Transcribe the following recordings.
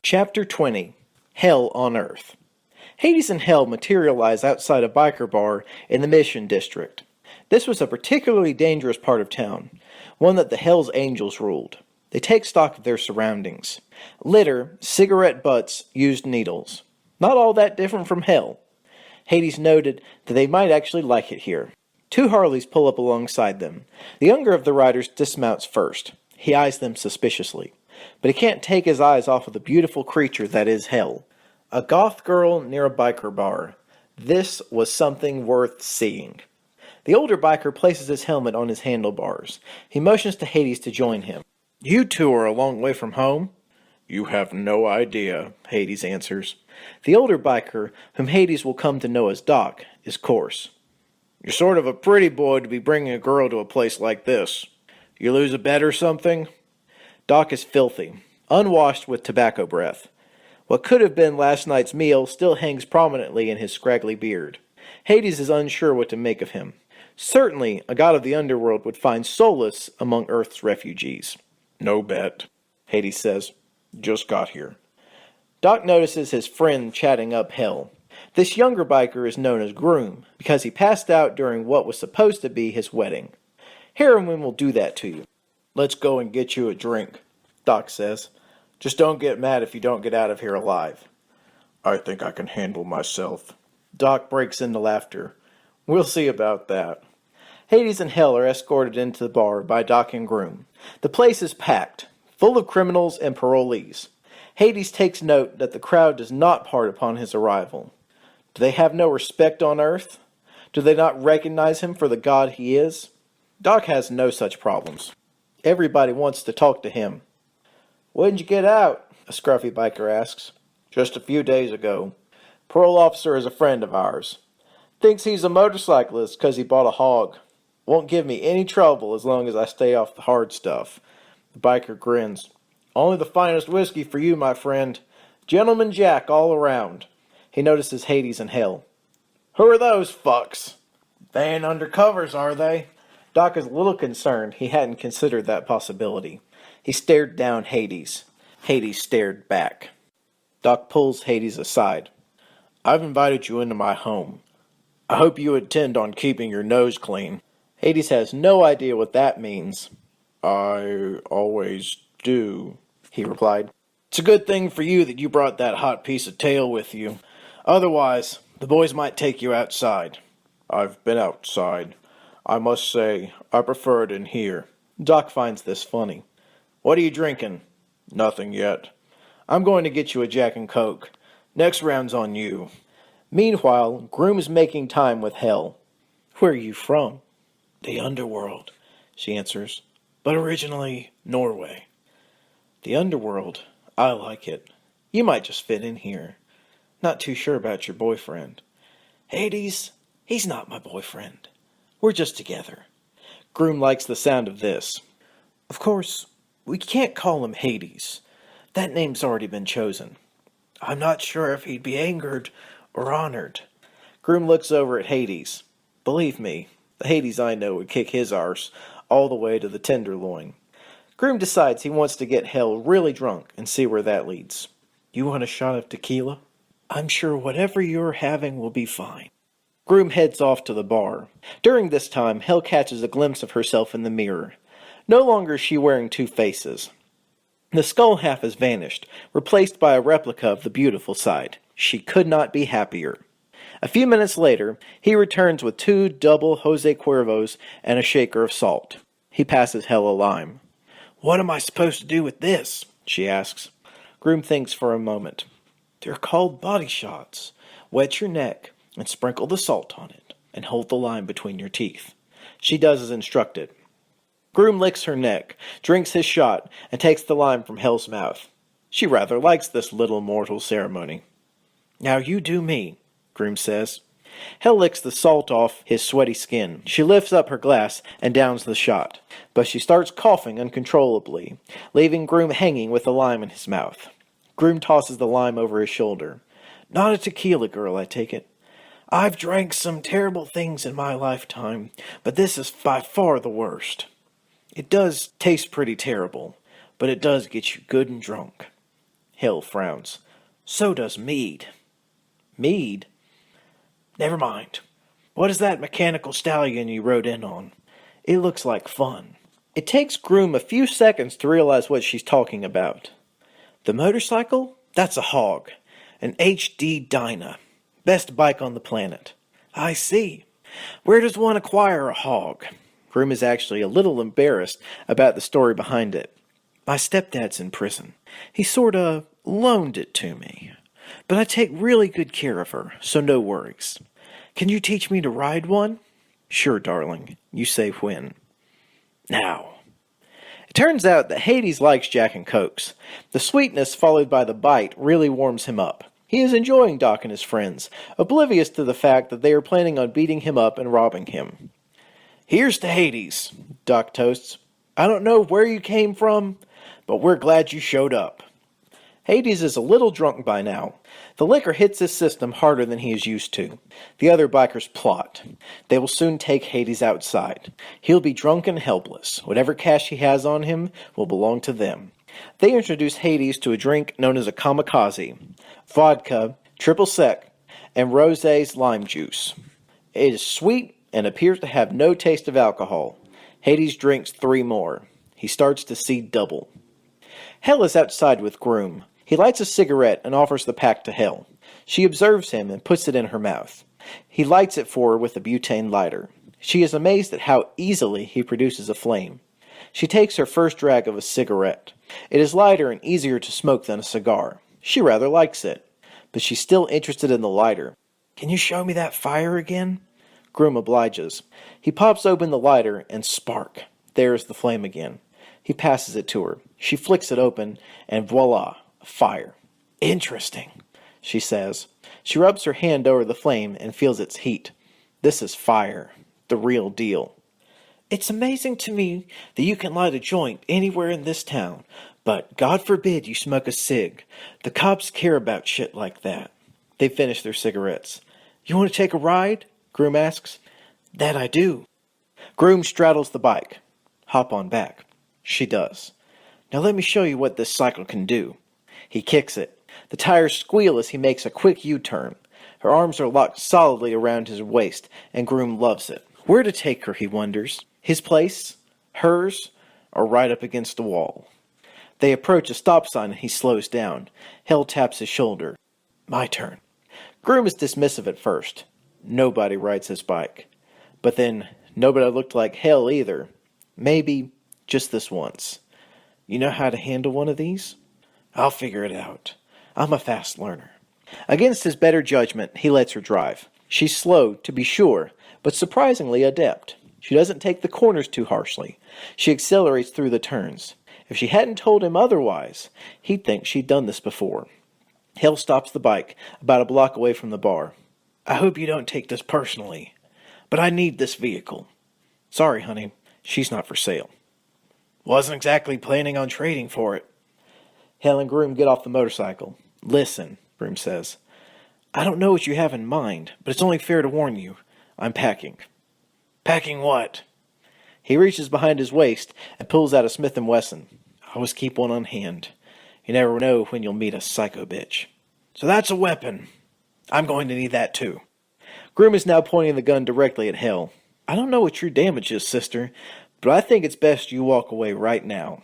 Chapter 20 Hell on Earth. Hades and Hell materialize outside a biker bar in the Mission District. This was a particularly dangerous part of town, one that the Hells Angels ruled. They take stock of their surroundings. Litter, cigarette butts, used needles. Not all that different from Hell. Hades noted that they might actually like it here. Two Harleys pull up alongside them. The younger of the riders dismounts first. He eyes them suspiciously, but he can't take his eyes off of the beautiful creature that is Hell. A goth girl near a biker bar. This was something worth seeing. The older biker places his helmet on his handlebars. He motions to Hades to join him. You two are a long way from home? You have no idea, Hades answers. The older biker, whom Hades will come to know as Doc, is coarse. You're sort of a pretty boy to be bringing a girl to a place like this. You lose a bet or something? Doc is filthy, unwashed with tobacco breath. What could have been last night's meal still hangs prominently in his scraggly beard. Hades is unsure what to make of him. Certainly, a god of the underworld would find solace among Earth's refugees. No bet, Hades says. Just got here. Doc notices his friend chatting up Hell. This younger biker is known as Groom because he passed out during what was supposed to be his wedding. Heroin will do that to you. Let's go and get you a drink, Doc says. Just don't get mad if you don't get out of here alive. I think I can handle myself. Doc breaks into laughter. We'll see about that. Hades and Hell are escorted into the bar by Doc and Groom. The place is packed, full of criminals and parolees. Hades takes note that the crowd does not part upon his arrival. Do they have no respect on Earth? Do they not recognize him for the god he is? Doc has no such problems. Everybody wants to talk to him. When'd you get out? A scruffy biker asks. Just a few days ago. Parole officer is a friend of ours. Thinks he's a motorcyclist because he bought a hog. Won't give me any trouble as long as I stay off the hard stuff. The biker grins. Only the finest whiskey for you, my friend. Gentleman Jack all around. He notices Hades and Hell. Who are those fucks? They ain't undercovers, are they? Doc is a little concerned. He hadn't considered that possibility. He stared down Hades. Hades stared back. Doc pulls Hades aside. I've invited you into my home. I hope you intend on keeping your nose clean. Hades has no idea what that means. I always do, he replied. It's a good thing for you that you brought that hot piece of tail with you. Otherwise, the boys might take you outside. I've been outside. I must say, I prefer it in here. Doc finds this funny. What are you drinking? Nothing yet. I'm going to get you a Jack and Coke. Next round's on you. Meanwhile, Groom is making time with Hell. Where are you from? The underworld, she answers. But originally, Norway. The underworld? I like it. You might just fit in here. Not too sure about your boyfriend. Hades, he's not my boyfriend. We're just together. Groom likes the sound of this. Of course, we can't call him Hades. That name's already been chosen. I'm not sure if he'd be angered or honored. Groom looks over at Hades. Believe me, the Hades I know would kick his arse all the way to the tenderloin. Groom decides he wants to get Hell really drunk and see where that leads. You want a shot of tequila? I'm sure whatever you're having will be fine. Groom heads off to the bar. During this time, Hell catches a glimpse of herself in the mirror. No longer is she wearing two faces. The skull half has vanished, replaced by a replica of the beautiful side. She could not be happier. A few minutes later, he returns with 2 double Jose Cuervos and a shaker of salt. He passes Hell a lime. What am I supposed to do with this? She asks. Groom thinks for a moment. They're called body shots. Wet your neck and sprinkle the salt on it, and hold the lime between your teeth. She does as instructed. Groom licks her neck, drinks his shot, and takes the lime from Hell's mouth. She rather likes this little mortal ceremony. Now you do me, Groom says. Hell licks the salt off his sweaty skin. She lifts up her glass and downs the shot, but she starts coughing uncontrollably, leaving Groom hanging with the lime in his mouth. Groom tosses the lime over his shoulder. Not a tequila girl, I take it. I've drank some terrible things in my lifetime, but this is by far the worst. It does taste pretty terrible, but it does get you good and drunk. Hale frowns. So does Meade. Meade? Never mind. What is that mechanical stallion you rode in on? It looks like fun. It takes Groom a few seconds to realize what she's talking about. The motorcycle? That's a hog. An HD Dyna. Best bike on the planet. I see. Where does one acquire a hog? Groom is actually a little embarrassed about the story behind it. My stepdad's in prison. He sorta loaned it to me. But I take really good care of her, so no worries. Can you teach me to ride one? Sure, darling. You say when. Now. It turns out that Hades likes Jack and Cokes. The sweetness followed by the bite really warms him up. He is enjoying Doc and his friends, oblivious to the fact that they are planning on beating him up and robbing him. Here's to Hades, Doc toasts. I don't know where you came from, but we're glad you showed up. Hades is a little drunk by now. The liquor hits his system harder than he is used to. The other bikers plot. They will soon take Hades outside. He'll be drunk and helpless. Whatever cash he has on him will belong to them. They introduce Hades to a drink known as a kamikaze. Vodka, triple sec, and rosé's lime juice. It is sweet and appears to have no taste of alcohol. Hades drinks 3 more. He starts to see double. Hell is outside with Groom. He lights a cigarette and offers the pack to Hell. She observes him and puts it in her mouth. He lights it for her with a butane lighter. She is amazed at how easily he produces a flame. She takes her first drag of a cigarette. It is lighter and easier to smoke than a cigar. She rather likes it, but she's still interested in the lighter. Can you show me that fire again? Groom obliges. He pops open the lighter and spark. There is the flame again. He passes it to her. She flicks it open and voila, fire. Interesting, she says. She rubs her hand over the flame and feels its heat. This is fire. The real deal. It's amazing to me that you can light a joint anywhere in this town, but God forbid you smoke a cig. The cops care about shit like that. They finish their cigarettes. You want to take a ride? Groom asks. That I do. Groom straddles the bike. Hop on back. She does. Now let me show you what this cycle can do. He kicks it. The tires squeal as he makes a quick U-turn. Her arms are locked solidly around his waist, and Groom loves it. Where to take her, he wonders. His place? Hers? Or right up against the wall? They approach a stop sign and he slows down. Hell taps his shoulder. My turn. Groom is dismissive at first. Nobody rides his bike. But then, nobody looked like Hell either. Maybe just this once. You know how to handle one of these? I'll figure it out. I'm a fast learner. Against his better judgment, he lets her drive. She's slow, to be sure, but surprisingly adept. She doesn't take the corners too harshly. She accelerates through the turns. If she hadn't told him otherwise, he'd think she'd done this before. Hale stops the bike, about a block away from the bar. I hope you don't take this personally, but I need this vehicle. Sorry, honey, she's not for sale. Wasn't exactly planning on trading for it. Hale and Groom get off the motorcycle. Listen, Groom says. I don't know what you have in mind, but it's only fair to warn you. I'm packing. Packing what? He reaches behind his waist and pulls out a Smith & Wesson. Always keep one on hand. You never know when you'll meet a psycho bitch. So that's a weapon. I'm going to need that too. Groom is now pointing the gun directly at Hale. I don't know what your damage is, sister, but I think it's best you walk away right now.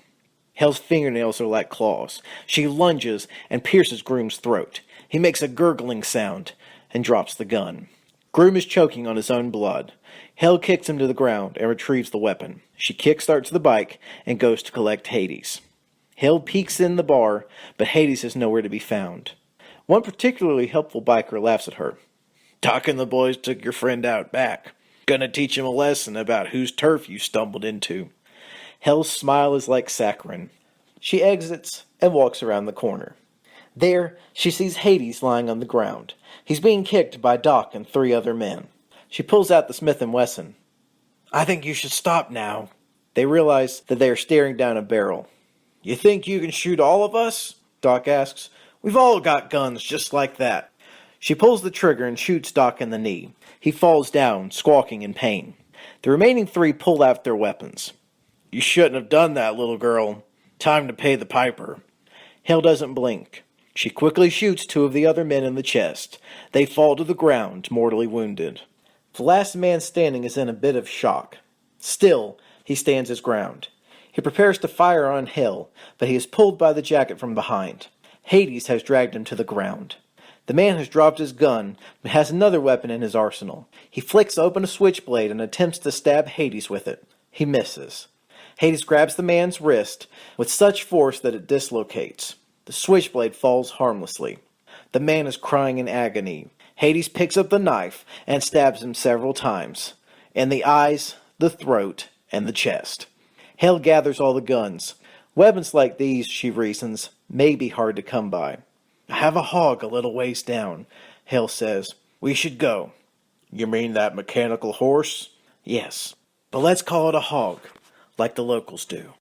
Hale's fingernails are like claws. She lunges and pierces Groom's throat. He makes a gurgling sound and drops the gun. Groom is choking on his own blood. Hale kicks him to the ground and retrieves the weapon. She kickstarts the bike and goes to collect Hades. Hale peeks in the bar, but Hades is nowhere to be found. One particularly helpful biker laughs at her. Doc and the boys took your friend out back. Gonna teach him a lesson about whose turf you stumbled into. Hale's smile is like saccharine. She exits and walks around the corner. There, she sees Hades lying on the ground. He's being kicked by Doc and 3 other men. She pulls out the Smith & Wesson. I think you should stop now. They realize that they are staring down a barrel. You think you can shoot all of us? Doc asks. We've all got guns just like that. She pulls the trigger and shoots Doc in the knee. He falls down, squawking in pain. The remaining 3 pull out their weapons. You shouldn't have done that, little girl. Time to pay the piper. Hale doesn't blink. She quickly shoots two of the other men in the chest. They fall to the ground, mortally wounded. The last man standing is in a bit of shock. Still, he stands his ground. He prepares to fire on Hill, but he is pulled by the jacket from behind. Hades has dragged him to the ground. The man has dropped his gun, but has another weapon in his arsenal. He flicks open a switchblade and attempts to stab Hades with it. He misses. Hades grabs the man's wrist with such force that it dislocates. The switchblade falls harmlessly. The man is crying in agony. Hades picks up the knife and stabs him several times. In the eyes, the throat, and the chest. Hell gathers all the guns. Weapons like these, she reasons, may be hard to come by. I have a hog a little ways down, Hell says. We should go. You mean that mechanical horse? Yes, but let's call it a hog, like the locals do.